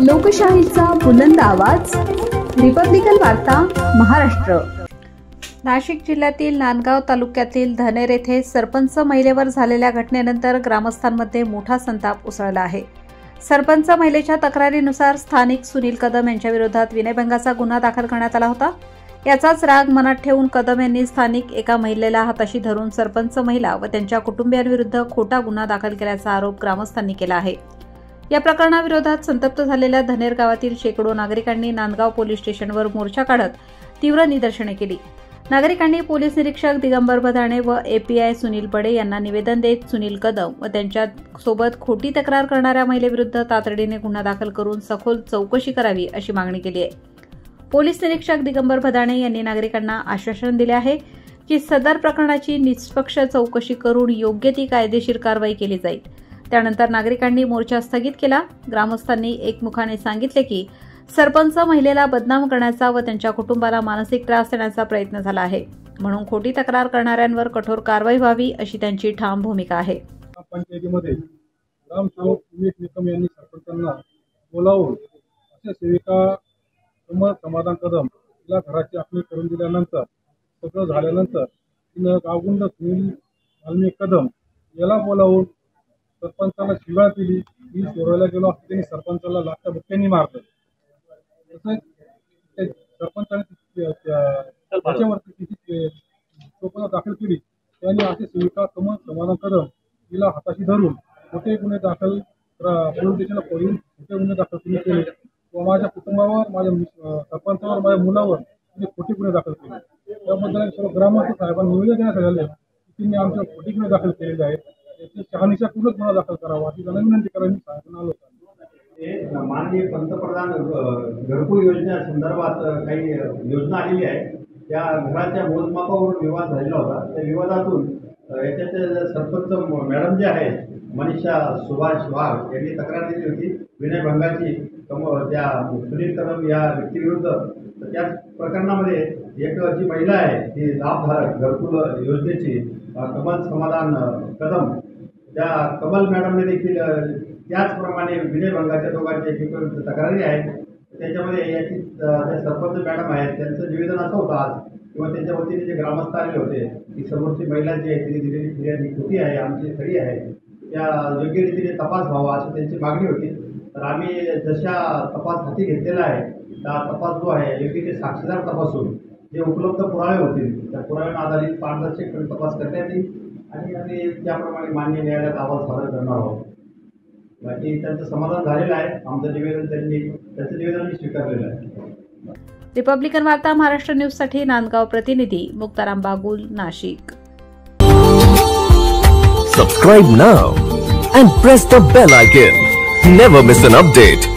लोकशाहीचा बुलंद आवाज, रिपब्लिकन वार्ता महाराष्ट्र। नाशिक जिल्ह्यातील नांदगाव तालुक्यातील धनेर येथे सरपंच महिलेवर झालेल्या घटनेनंतर ग्रामस्थांमध्ये मोठा संताप उसळला आहे। सरपंच महिलेच्या तक्रारीनुसार स्थानिक सुनील कदम यांच्या विरोधात विनयभंगाचा गुन्हा दाखल करण्यात आला होता। याचाच राग मनात ठेवून कदम यांनी स्थानिक एका महिलेला हाताशी धरून सरपंच महिला व त्यांच्या कुटुंबियांविरुद्ध खोटा गुन्हा दाखल केल्याचा आरोप ग्रामस्थांनी केला आहे। या प्रकरणाविरोधात संतप्त झालेल्या धनेर गावातील शेकडो नागरिकांनी नांदगाव पोलीस स्टेशनवर मोर्चा काढत तीव्र निदर्शने केली। नागरिकांनी पोलीस निरीक्षक दिगंबर भदाणे व एपीआय सुनील पडे यांना निवेदन देत सुनील कदम व त्यांच्या सोबत खोटी तक्रार करणाऱ्या महिलेविरुद्ध तातडीने गुन्हा दाखल करून सखोल चौकशी करावी अशी मागणी केली आहे। पोलीस निरीक्षक दिगंबर भदाणे यांनी नागरिकांना आश्वासन दिले आहे की सदर प्रकरणाची निष्पक्ष चौकशी करून योग्य ती कायदेशीर कारवाई केली जाईल। त्यानंतर नागरिकांनी मोर्चा स्थगित केला। ग्रामस्थांनी एकमुखाने सांगितले की सरपंच महिलेला बदनाम करण्याचा व त्यांच्या कुटुंबाला मानसिक त्रास देण्याचा प्रयत्न झाला आहे, म्हणून खोटी तक्रार करणाऱ्यांवर कठोर कारवाई व्हावी अशी त्यांची ठाम भूमिका आहे। पंचायतीमध्ये ग्रामसेवक उमेश निकम यांनी सरपंचांना बोलावून अशा सेविका समाधान कदम या घराची आखणी करून दिल्यानंतर सगळं झाल्यानंतर तिनं गावगुंड सुनील वाल्मिक कदम याला बोलावून सरपंचाला शिवाय दिली। मी सोडवायला गेलो असता त्यांनी सरपंचाला लाथा बुक्क्यांनी मारलं। तसंच सरपंचाने त्याच्यावरती तिची चौकशी दाखल केली। त्यांनी असे सेविका समाधान कदम तिला हाताशी धरून खोटे गुन्हे दाखल पोलीस स्टेशनला खोटे गुन्हे दाखल केले व माझ्या कुटुंबावर, माझ्या सरपंचावर, माझ्या मुलावर तिने खोटे गुन्हे दाखल केले। त्याबद्दल सर्व ग्रामस्थ साहेबांना निवेदन देण्यात आले की त्यांनी आमच्या खोटे गुन्हे दाखल केलेले आहेत, त्याची शहानिशा पूर्ण गुन्हा दाखल करावा अशी त्यांना विनंती करावी साहेबांना आलो होतो। माननीय पंतप्रधान घरकुल योजने संदर्भात काही योजना आलेली आहे। त्या घराच्या मोजमापावर विवाद झालेला होता। त्या विवादातून याच्यात सरपंच मॅडम जे आहेत मनीषा सुभाष वाघ यांनी तक्रार दिली होती विनयभंगाची त्या सुनील कदम या व्यक्तीविरुद्ध। त्याच प्रकरणामध्ये एक जी महिला आहे ती लाभधारक घरकुल योजनेची कमल समाधान कदम, त्या कमल मॅडमने देखील त्याचप्रमाणे विनयभंगाच्या दोघांच्या तक्रारी आहेत। त्याच्यामध्ये याची त्या सरपंच मॅडम आहेत त्यांचं निवेदन असं होतं आज किंवा त्यांच्या वतीने जे ग्रामस्थ आलेले होते की समोरची महिला जी आहे तिने दिलेली फिर्याद ही खोटी आहे, आमची खरी आहे, त्या योग्य रीतीने तपास व्हावा अशी त्यांची मागणी होती। तर आम्ही जशा तपास हाती घेतलेला आहे त्या तपास जो आहे योग्य ते साक्षीदार तपासून जे उपलब्ध पुरावे होतील त्या पुराव्यांना आधारित पारदर्शक तपास करण्यात येईल आणि आम्ही त्याप्रमाणे मान्य न्यायालयात अहवाल सादर करणार आहोत। बाकी त्यांचं समाधान झालेलं आहे, आमचं निवेदन त्यांचं निवेदन स्वीकारलेलं आहे। रिपब्लिकन वार्ता महाराष्ट्र न्यूज साठी नांदगाव प्रतिनिधी Muktaram Bagul, Nashik. Subscribe now and press the bell icon. Never miss an update.